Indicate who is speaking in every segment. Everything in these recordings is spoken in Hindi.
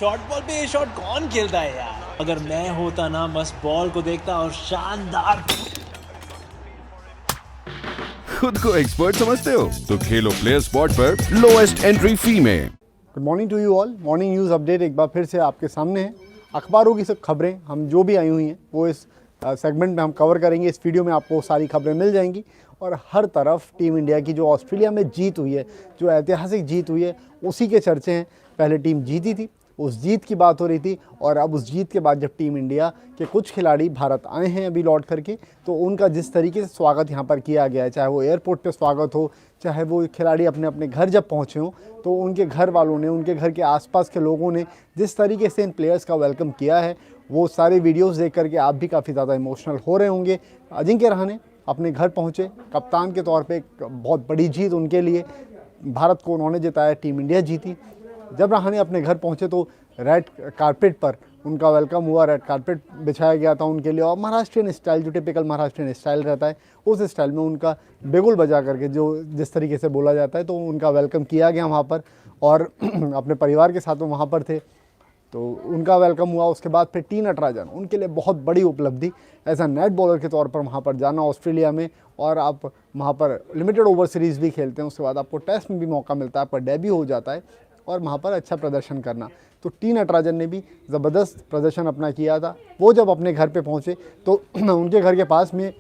Speaker 1: शॉर्ट बॉल पे ये शॉट कौन खेलता है यार। अगर मैं होता ना बस बॉल को देखता और शानदार।
Speaker 2: खुद को एक्सपर्ट समझते हो तो खेलो प्लेयर स्पॉट पर लोएस्ट एंट्री फी में।
Speaker 3: Good morning to you all. Morning news update एक बार फिर से आपके सामने है। अखबारों की सब खबरें हम जो भी आई हुई हैं वो इस सेगमेंट में हम कवर करेंगे। इस वीडियो में आपको सारी खबरें मिल जाएंगी और हर तरफ टीम इंडिया की जो ऑस्ट्रेलिया में जीत हुई है, जो ऐतिहासिक जीत हुई है, उसी के चर्चे हैं। पहले टीम जीती थी, उस जीत की बात हो रही थी और अब उस जीत के बाद जब टीम इंडिया के कुछ खिलाड़ी भारत आए हैं अभी लौट करके, तो उनका जिस तरीके से स्वागत यहाँ पर किया गया है, चाहे वो एयरपोर्ट पे स्वागत हो, चाहे वो खिलाड़ी अपने अपने घर जब पहुँचे हों, तो उनके घर वालों ने, उनके घर के आसपास के लोगों ने जिस तरीके से इन प्लेयर्स का वेलकम किया है, वो सारे वीडियोज़ देख करके आप भी काफ़ी ज़्यादा इमोशनल हो रहे होंगे। अजिंक्य रहाणे अपने घर पहुँचे, कप्तान के तौर पर एक बहुत बड़ी जीत उनके लिए। भारत को उन्होंने जिताया, टीम इंडिया जीती। जब रहाणे अपने घर पहुंचे तो रेड कारपेट पर उनका वेलकम हुआ, रेड कारपेट बिछाया गया था उनके लिए और महाराष्ट्रियन स्टाइल, जो टिपिकल महाराष्ट्रियन स्टाइल रहता है, उस स्टाइल में उनका बेगुल बजा करके, जो जिस तरीके से बोला जाता है, तो उनका वेलकम किया गया वहाँ पर। और अपने परिवार के साथ वो वहाँ पर थे, तो उनका वेलकम हुआ। उसके बाद फिर टी नटराजन, उनके लिए बहुत बड़ी उपलब्धि, एज अ नेट बॉलर के तौर पर वहाँ पर जाना ऑस्ट्रेलिया में, और आप वहाँ पर लिमिटेड ओवर सीरीज़ भी खेलते हैं, उसके बाद आपको टेस्ट में भी मौका मिलता है, आपका डेब्यू हो जाता है और वहाँ पर अच्छा प्रदर्शन करना। तो टी नटराजन ने भी ज़बरदस्त प्रदर्शन अपना किया था। वो जब अपने घर पे पहुँचे तो उनके घर के पास में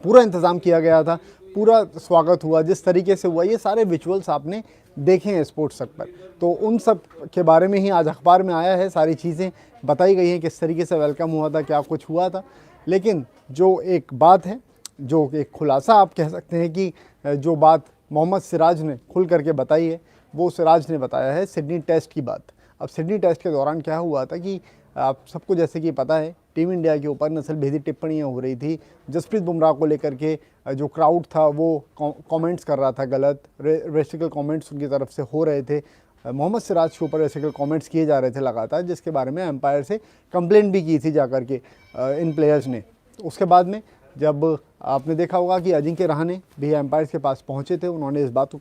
Speaker 3: पूरा इंतज़ाम किया गया था, पूरा स्वागत हुआ, जिस तरीके से हुआ, ये सारे विजुअल्स आपने देखे हैं स्पोर्ट्स तक पर। तो उन सब के बारे में ही आज अखबार में आया है, सारी चीज़ें बताई गई हैं, किस तरीके से वेलकम हुआ था, क्या कुछ हुआ था। लेकिन जो एक बात है, जो एक खुलासा आप कह सकते हैं कि जो बात मोहम्मद सिराज ने खुल करके बताई है, वो सिराज ने बताया है सिडनी टेस्ट की बात। अब सिडनी टेस्ट के दौरान क्या हुआ था कि आप सबको जैसे कि पता है, टीम इंडिया के ऊपर नस्लभेदी टिप्पणियां हो रही थी। जसप्रीत बुमराह को लेकर के जो क्राउड था वो कमेंट्स कर रहा था, गलत रेसिकल कमेंट्स उनकी तरफ से हो रहे थे। मोहम्मद सिराज के ऊपर रेसिकल कमेंट्स किए जा रहे थे लगातार, जिसके बारे में एम्पायर से कंप्लेंट भी की थी जा करके इन प्लेयर्स ने। उसके बाद में जब आपने देखा होगा कि अजिंक्य रहाणे भी एम्पायर्स के पास पहुंचे थे, उन्होंने इस बात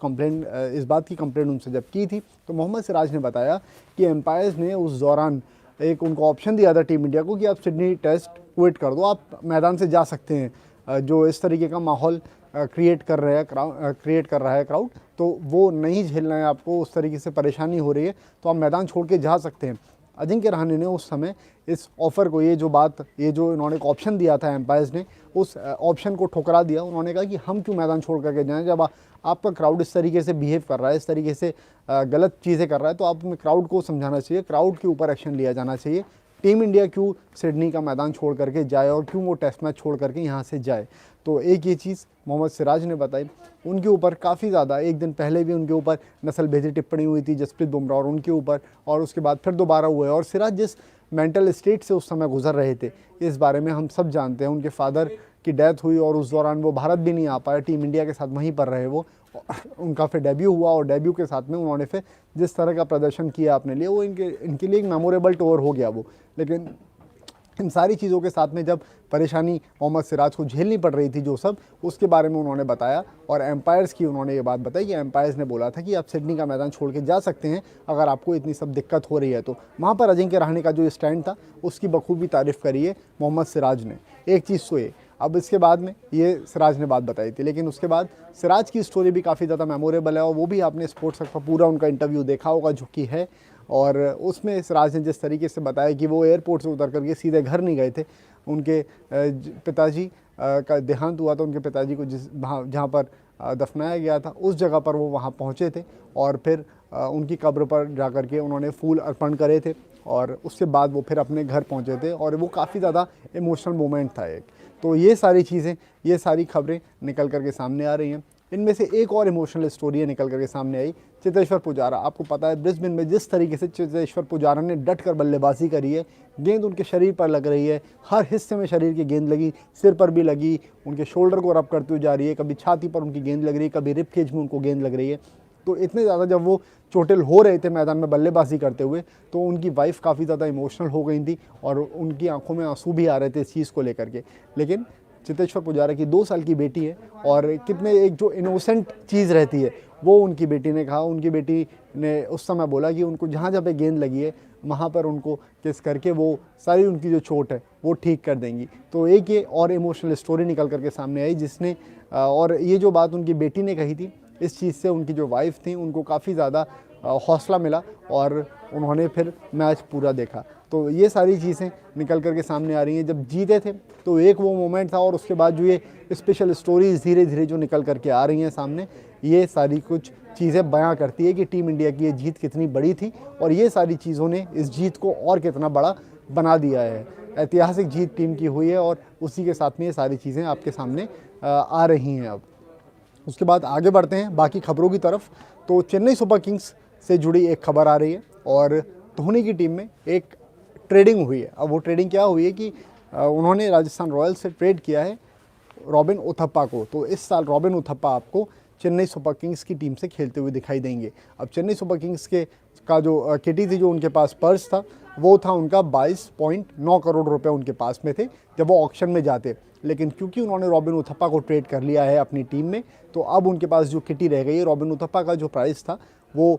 Speaker 3: की कंप्लेंट उनसे जब की थी, तो मोहम्मद सिराज ने बताया कि एम्पायर्स ने उस दौरान एक उनको ऑप्शन दिया था टीम इंडिया को कि आप सिडनी टेस्ट क्विट कर दो, आप मैदान से जा सकते हैं। जो इस तरीके का माहौल क्रिएट कर रहा है क्राउड, तो वो नहीं झेलना है आपको, उस तरीके से परेशानी हो रही है, तो आप मैदान छोड़ के जा सकते हैं। अजिंक्य रहाणे ने उस समय इस ऑफ़र को, ये जो इन्होंने एक ऑप्शन दिया था एम्पायर्स ने, उस ऑप्शन को ठुकरा दिया। उन्होंने कहा कि हम क्यों मैदान छोड़ करके जाएं, जब आपका क्राउड इस तरीके से बिहेव कर रहा है, इस तरीके से गलत चीज़ें कर रहा है, तो आप क्राउड को समझाना चाहिए, क्राउड के ऊपर एक्शन लिया जाना चाहिए। टीम इंडिया क्यों सिडनी का मैदान छोड़ करके जाए और क्यों वो टेस्ट मैच छोड़ करके यहाँ से जाए। तो एक ये चीज़ मोहम्मद सिराज ने बताई। उनके ऊपर काफ़ी ज़्यादा, एक दिन पहले भी उनके ऊपर नस्लभेदी टिप्पणी हुई थी जसप्रीत बुमराह और उनके ऊपर, और उसके बाद फिर दोबारा हुए। और सिराज जिस मेंटल स्टेट से उस समय गुजर रहे थे, इस बारे में हम सब जानते हैं। उनके फादर की डेथ हुई और उस दौरान वो भारत भी नहीं आ पाए, टीम इंडिया के साथ वहीं पर रहे वो। उनका फिर डेब्यू हुआ और डेब्यू के साथ में उन्होंने फिर जिस तरह का प्रदर्शन किया अपने लिए, वो इनके लिए एक मेमोरेबल टूर हो गया वो। लेकिन इन सारी चीज़ों के साथ में जब परेशानी मोहम्मद सिराज को झेलनी पड़ रही थी, जो सब, उसके बारे में उन्होंने बताया। और एम्पायर्स की उन्होंने ये बात बताई कि एम्पायर्स ने बोला था कि आप सिडनी का मैदान छोड़ के जा सकते हैं अगर आपको इतनी सब दिक्कत हो रही है। तो वहाँ पर अजिंक्य रहाणे का जो स्टैंड था, उसकी बखूबी तारीफ़ करी है मोहम्मद सिराज ने। एक चीज़ तो ये, अब इसके बाद में ये सिराज ने बात बताई थी, लेकिन उसके बाद सिराज की स्टोरी भी काफ़ी ज़्यादा मेमोरेबल है, और वो भी आपने स्पोर्ट्स का पूरा उनका इंटरव्यू देखा होगा जो कि है। और उसमें सिराज ने जिस तरीके से बताया कि वो एयरपोर्ट से उतर करके सीधे घर नहीं गए थे, उनके पिताजी का देहांत हुआ था, उनके पिताजी को जहाँ पर दफनाया गया था, उस जगह पर वो वहाँ पहुँचे थे और फिर उनकी कब्र पर जा कर के उन्होंने फूल अर्पण करे थे, और उसके बाद वो फिर अपने घर पहुँचे थे, और वो काफ़ी ज़्यादा इमोशनल मोमेंट था एक। तो ये सारी चीज़ें, ये सारी खबरें निकल करके सामने आ रही हैं। इनमें से एक और इमोशनल स्टोरी निकल करके सामने आई, चेतेश्वर पुजारा। आपको पता है ब्रिस्बेन में जिस तरीके से चेतेश्वर पुजारा ने डट कर बल्लेबाजी करी है, गेंद उनके शरीर पर लग रही है, हर हिस्से में शरीर की गेंद लगी, सिर पर भी लगी, उनके शोल्डर को रब करती हुई जा रही है, कभी छाती पर उनकी गेंद लग रही है, कभी रिब केज में उनको गेंद लग रही है। तो इतने ज़्यादा जब वो चोटिल हो रहे थे मैदान में बल्लेबाजी करते हुए, तो उनकी वाइफ काफ़ी ज़्यादा इमोशनल हो गई थी और उनकी आंखों में आंसू भी आ रहे थे इस चीज़ को लेकर के। लेकिन चेतेश्वर पुजारा की 2 साल की बेटी है, और कितने एक जो इनोसेंट चीज़ रहती है वो उनकी बेटी ने कहा। उनकी बेटी ने उस समय बोला कि उनको जहाँ जहाँ पे गेंद लगी है वहाँ पर उनको किस करके वो सारी उनकी जो चोट है वो ठीक कर देंगी। तो एक ये और इमोशनल स्टोरी निकल करके सामने आई जिसने और ये जो बात उनकी बेटी ने कही थी, इस चीज़ से उनकी जो वाइफ थी उनको काफ़ी ज़्यादा हौसला मिला और उन्होंने फिर मैच पूरा देखा। तो ये सारी चीज़ें निकल करके सामने आ रही हैं। जब जीते थे तो एक वो मोमेंट था और उसके बाद जो ये स्पेशल स्टोरीज़ धीरे धीरे जो निकल करके आ रही हैं सामने, ये सारी कुछ चीज़ें बयां करती है कि टीम इंडिया की ये जीत कितनी बड़ी थी और ये सारी चीज़ों ने इस जीत को और कितना बड़ा बना दिया है। ऐतिहासिक जीत टीम की हुई है और उसी के साथ में ये सारी चीज़ें आपके सामने आ रही हैं। अब उसके बाद आगे बढ़ते हैं बाकी खबरों की तरफ। तो चेन्नई सुपर किंग्स से जुड़ी एक खबर आ रही है और धोनी की टीम में एक ट्रेडिंग हुई है। अब वो ट्रेडिंग क्या हुई है कि उन्होंने राजस्थान रॉयल्स से ट्रेड किया है रॉबिन उथप्पा को। तो इस साल रॉबिन उथप्पा आपको चेन्नई सुपर किंग्स की टीम से खेलते हुए दिखाई देंगे। अब चेन्नई सुपर किंग्स का जो किटी थी, जो उनके पास पर्स था, वो था उनका 22.9 करोड़ रुपए उनके पास में थे जब वो ऑक्शन में जाते। लेकिन क्योंकि उन्होंने रॉबिन उथप्पा को ट्रेड कर लिया है अपनी टीम में, तो अब उनके पास जो किटी रह गई है, रॉबिन उथप्पा का जो प्राइस था वो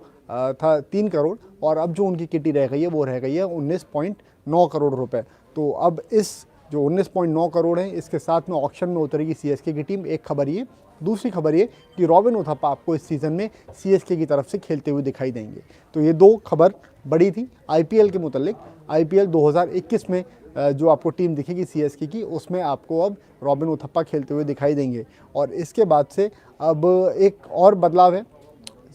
Speaker 3: था 3 करोड़ और अब जो उनकी किटी रह गई है वो रह गई है 19.9 करोड़ रुपए। तो अब इस जो 19.9 करोड़ है इसके साथ में ऑक्शन में उतरेगी सीएसके की टीम। एक खबर ये। दूसरी खबर ये कि रॉबिन उथप्पा आपको इस सीज़न में सीएसके की तरफ से खेलते हुए दिखाई देंगे। तो ये दो खबर बड़ी थी आईपीएल के मुतालिक। आईपीएल 2021 में जो आपको टीम दिखेगी सीएसके की, उसमें आपको अब रॉबिन उथप्पा खेलते हुए दिखाई देंगे। और इसके बाद से अब एक और बदलाव है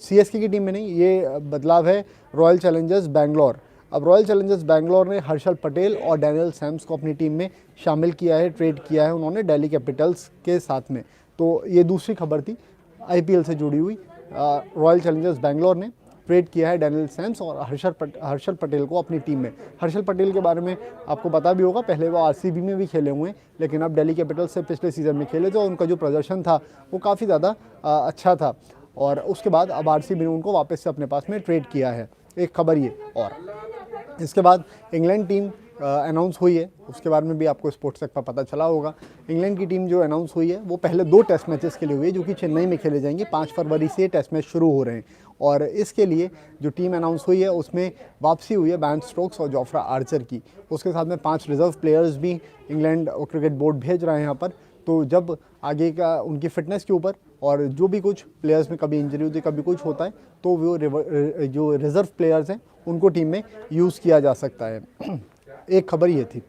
Speaker 3: सीएसके की टीम में, नहीं, ये बदलाव है रॉयल चैलेंजर्स बैंगलोर। अब रॉयल चैलेंजर्स बैंगलोर ने हर्षल पटेल और डैनियल सैम्स को अपनी टीम में शामिल किया है, ट्रेड किया है उन्होंने दिल्ली कैपिटल्स के साथ में। तो ये दूसरी खबर थी आईपीएल से जुड़ी हुई। रॉयल चैलेंजर्स बैंगलोर ने ट्रेड किया है डैनियल सैम्स और हर्षल पटेल को अपनी टीम में। हर्षल पटेल के बारे में आपको पता भी होगा, पहले वो आरसीबी में भी खेले हुए हैं, लेकिन अब दिल्ली कैपिटल्स से पिछले सीज़न में खेले थे और उनका जो प्रदर्शन था वो काफ़ी ज़्यादा अच्छा था और उसके बाद अब आरसीबी ने उनको वापस से अपने पास में ट्रेड किया है। एक खबर ये। और इसके बाद इंग्लैंड टीम अनाउंस हुई है, उसके बारे में भी आपको स्पोर्ट्स तक पर पता चला होगा। इंग्लैंड की टीम जो अनाउंस हुई है वो पहले 2 टेस्ट मैचेस के लिए हुई है जो कि चेन्नई में खेले जाएंगे। 5 फरवरी से टेस्ट मैच शुरू हो रहे हैं और इसके लिए जो टीम अनाउंस हुई है उसमें वापसी हुई है बैन स्टोक्स और जोफ्रा आर्चर की। उसके साथ में 5 रिजर्व प्लेयर्स भी इंग्लैंड क्रिकेट बोर्ड भेज रहे हैं यहाँ पर। तो जब आगे का उनकी फिटनेस के ऊपर और जो भी कुछ प्लेयर्स में कभी इंजरी होती है, कभी कुछ होता है, तो वो जो रिज़र्व प्लेयर्स हैं उनको टीम में यूज़ किया जा सकता है। एक खबर ये थी।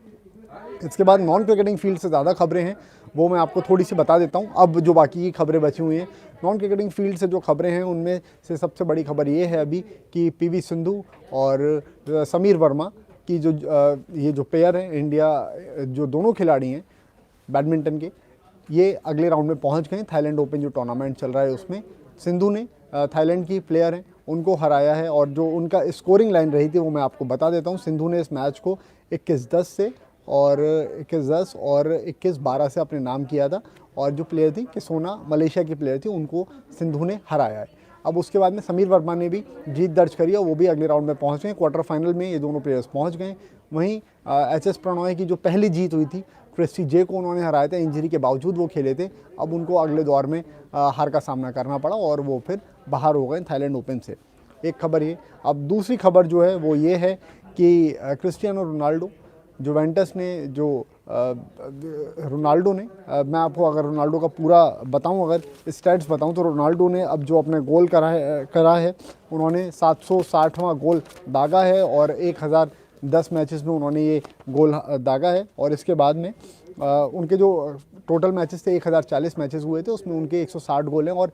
Speaker 3: इसके बाद नॉन क्रिकेटिंग फील्ड से ज़्यादा खबरें हैं, वो मैं आपको थोड़ी सी बता देता हूँ। अब जो बाकी की खबरें बची हुई हैं नॉन क्रिकेटिंग फील्ड से जो खबरें हैं उनमें से सबसे बड़ी खबर ये है अभी कि पीवी सिंधु और समीर वर्मा की ये जो प्लेयर हैं इंडिया, जो दोनों खिलाड़ी हैं बैडमिंटन के, ये अगले राउंड में पहुंच गए। थाईलैंड ओपन जो टूर्नामेंट चल रहा है उसमें सिंधु ने थाईलैंड की प्लेयर हैं उनको हराया है और जो उनका स्कोरिंग लाइन रही थी वो मैं आपको बता देता हूँ। सिंधु ने इस मैच को 21-10 से और 21-10 और 21-12 से अपने नाम किया था और जो प्लेयर थी किसोना, मलेशिया की प्लेयर थी, उनको सिंधु ने हराया है। अब उसके बाद में समीर वर्मा ने भी जीत दर्ज करी और वो भी अगले राउंड में पहुँच गए। क्वार्टर फाइनल में ये दोनों प्लेयर्स पहुँच गए। वहीं एच.एस. प्रणॉय की जो पहली जीत हुई थी, क्रिस्टी जे को उन्होंने हराया था, इंजरी के बावजूद वो खेले थे। अब उनको अगले दौर में हार का सामना करना पड़ा और वो फिर बाहर हो गए थाईलैंड ओपन से। एक खबर ये। अब दूसरी खबर जो है वो ये है कि क्रिस्टियानो रोनाल्डो, जुवेंटस ने जो रोनाल्डो ने मैं आपको अगर रोनाल्डो का पूरा बताऊं, अगर स्टैट्स बताऊं, तो रोनाल्डो ने अब जो अपने गोल करा है उन्होंने 760वां गोल दागा है और 1010 मैचेस में उन्होंने ये गोल दागा है। और इसके बाद में उनके जो टोटल मैचेस थे 1040 मैचेस हुए थे, उसमें उनके 160 गोल हैं और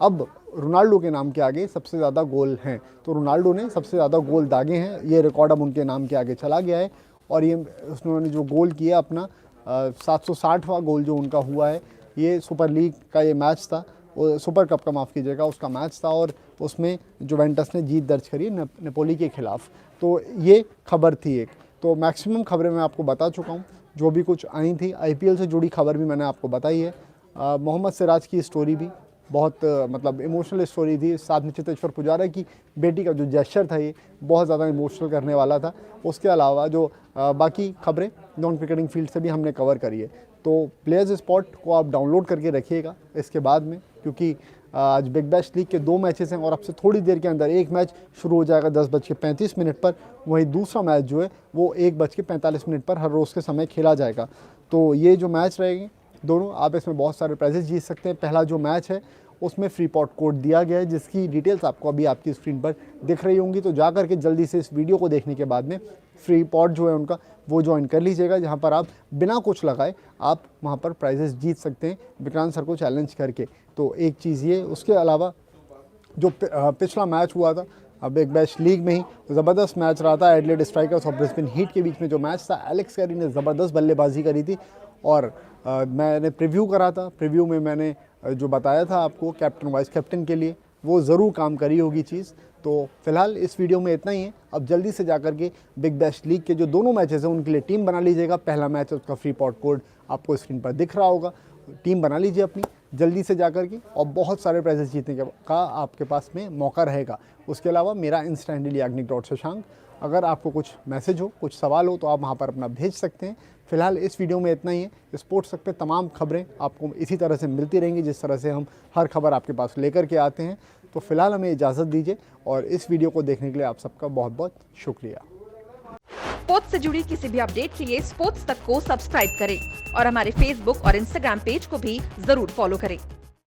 Speaker 3: अब रोनाल्डो के नाम के आगे सबसे ज़्यादा गोल हैं। तो रोनाल्डो ने सबसे ज़्यादा गोल दागे हैं, ये रिकॉर्ड अब उनके नाम के आगे चला गया है। और ये उन्होंने जो गोल किया अपना 760वां गोल जो उनका हुआ है, ये सुपर लीग का ये मैच था, वो सुपर कप का माफ़ कीजिएगा, उसका मैच था और उसमें जुवेंटस ने जीत दर्ज करी नेपोली के खिलाफ। तो ये खबर थी एक। तो मैक्सिमम खबरें मैं आपको बता चुका हूँ, जो भी कुछ आई थी। आईपीएल से जुड़ी खबर भी मैंने आपको बताई है। मोहम्मद सिराज की स्टोरी भी बहुत मतलब इमोशनल स्टोरी थी। साथ में चेतेश्वर पुजारा की बेटी का जो जेस्चर था ये बहुत ज़्यादा इमोशनल करने वाला था। उसके अलावा जो बाकी खबरें नॉन क्रिकेटिंग फील्ड से भी हमने कवर करी है। तो प्लेयर्स स्पॉट को आप डाउनलोड करके रखिएगा इसके बाद में, क्योंकि आज बिग बैश लीग के 2 मैचेस हैं और अब से थोड़ी देर के अंदर एक मैच शुरू हो जाएगा 10:35 पर। वहीं दूसरा मैच जो है वो 1:45 पर हर रोज़ के समय खेला जाएगा। तो ये जो मैच रहेंगे दोनों, आप इसमें बहुत सारे प्राइजेस जीत सकते हैं। पहला जो मैच है उसमें फ्री पॉट कोड दिया गया है, जिसकी डिटेल्स आपको अभी आपकी स्क्रीन पर दिख रही होंगी। तो जा करके जल्दी से इस वीडियो को देखने के बाद में फ्री पॉट जो है उनका वो ज्वाइन कर लीजिएगा, जहां पर आप बिना कुछ लगाए आप वहां पर प्राइजेस जीत सकते हैं विक्रांत सर को चैलेंज करके। तो एक चीज़ ये, उसके अलावा जो पिछला मैच हुआ था बिग बैश लीग में ही ज़बरदस्त मैच रहा था। एडिलेड स्ट्राइकर्स और ब्रिस्बेन हीट के बीच में जो मैच था, एलेक्स कैरी ने ज़बरदस्त बल्लेबाजी करी थी और मैंने प्रीव्यू करा था। प्रीव्यू में मैंने जो बताया था आपको कैप्टन वाइस कैप्टन के लिए, वो ज़रूर काम करी होगी चीज़। तो फिलहाल इस वीडियो में इतना ही है। अब जल्दी से जाकर के बिग बैश लीग के जो दोनों मैचेस हैं उनके लिए टीम बना लीजिएगा। पहला मैच है उसका फ्री पॉट कोड आपको स्क्रीन पर दिख रहा होगा। टीम बना लीजिए अपनी जल्दी से जाकर के, और बहुत सारे प्राइजेस जीतने का आपके पास में मौका रहेगा। उसके अलावा मेरा इंस्टा हैंडल याग्निक.शशांक, अगर आपको कुछ मैसेज हो, कुछ सवाल हो तो आप वहाँ पर अपना भेज सकते हैं। फिलहाल इस वीडियो में इतना ही है। स्पोर्ट्स तक पे तमाम खबरें आपको इसी तरह से मिलती रहेंगी जिस तरह से हम हर खबर आपके पास लेकर के आते हैं। तो फिलहाल हमें इजाज़त दीजिए और इस वीडियो को देखने के लिए आप सबका बहुत बहुत शुक्रिया।
Speaker 4: स्पोर्ट्स से जुड़ी किसी भी अपडेट के लिए स्पोर्ट्स तक को सब्सक्राइब करें और हमारे फेसबुक और इंस्टाग्राम पेज को भी जरूर फॉलो करें।